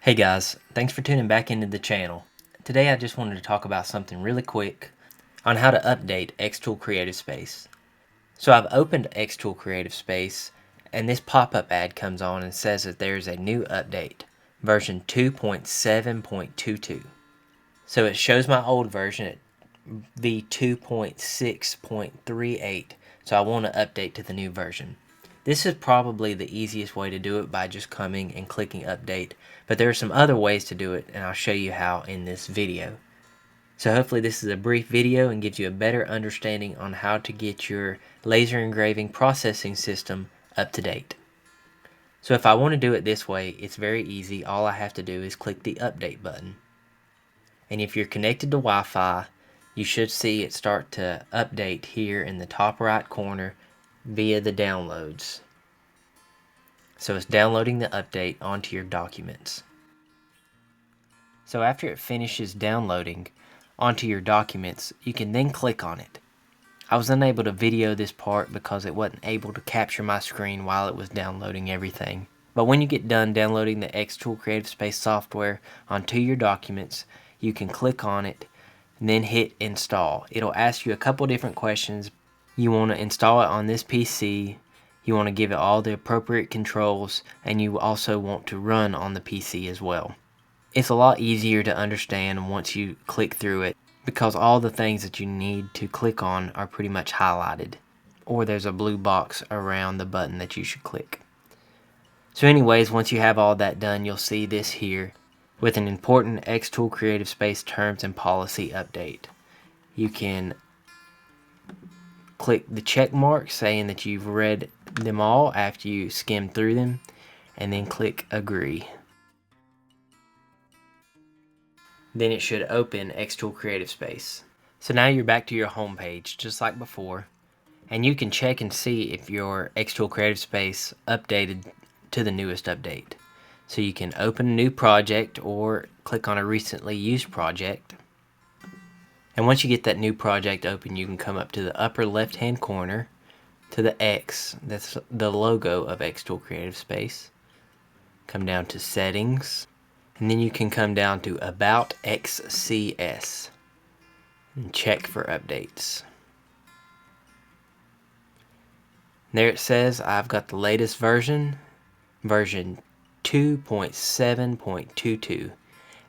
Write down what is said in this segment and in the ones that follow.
Hey guys, thanks for tuning back into the channel. Today I just wanted to talk about something really quick on how to update xTool Creative Space. So I've opened xTool Creative Space and this pop-up ad comes on and says that there's a new update, version 2.7.22. So it shows my old version at v2.6.38, so I want to update to the new version. This is probably the easiest way to do it by just coming and clicking update, but there are some other ways to do it and I'll show you how in this video. So hopefully this is a brief video and gives you a better understanding on how to get your laser engraving processing system up to date. So if I want to do it this way, it's very easy. All I have to do is click the update button. And if you're connected to Wi-Fi, you should see it start to update here in the top right corner via the downloads. So it's downloading the update onto your documents. So after it finishes downloading onto your documents, you can then click on it. I was unable to video this part because it wasn't able to capture my screen while it was downloading everything. But when you get done downloading the xTool Creative Space software onto your documents, you can click on it and then hit install. It'll ask you a couple different questions. You want to install it on this PC, you want to give it all the appropriate controls, and you also want to run on the PC as well. It's a lot easier to understand once you click through it because all the things that you need to click on are pretty much highlighted, or there's a blue box around the button that you should click. So anyways, once you have all that done, you'll see this here with an important xTool Creative Space Terms and Policy update. You can click the check mark saying that you've read them all after you skim through them, and then click agree. Then it should open xTool Creative Space. So now you're back to your home page just like before, and you can check and see if your xTool Creative Space updated to the newest update. So you can open a new project or click on a recently used project. And once you get that new project open, you can come up to the upper left hand corner to the X, that's the logo of xTool Creative Space. Come down to settings, and then you can come down to about XCS and check for updates. There it says I've got the latest version 2.7.22.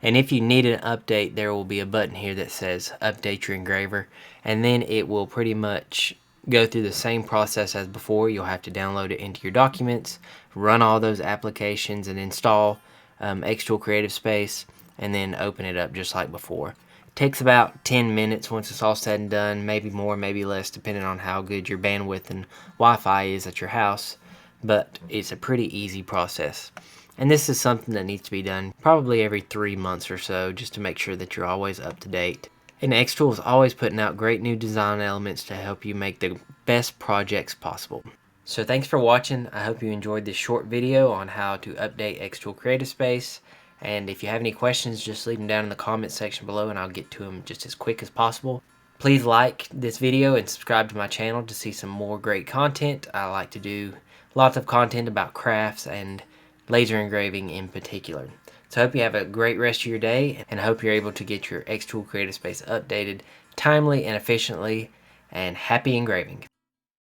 And if you need an update, there will be a button here that says update your engraver, and then it will pretty much go through the same process as before. You'll have to download it into your documents, run all those applications, and install xTool Creative Space, and then open it up just like before. It takes about 10 minutes once it's all said and done, maybe more, maybe less, depending on how good your bandwidth and Wi-Fi is at your house, but it's a pretty easy process. And this is something that needs to be done probably every 3 months or so, just to make sure that you're always up to date. And xTool is always putting out great new design elements to help you make the best projects possible. So thanks for watching. I hope you enjoyed this short video on how to update xTool Creative Space. And if you have any questions, just leave them down in the comments section below and I'll get to them just as quick as possible. Please like this video and subscribe to my channel to see some more great content. I like to do lots of content about crafts and laser engraving in particular. So I hope you have a great rest of your day, and I hope you're able to get your xTool Creative Space updated timely and efficiently, and happy engraving.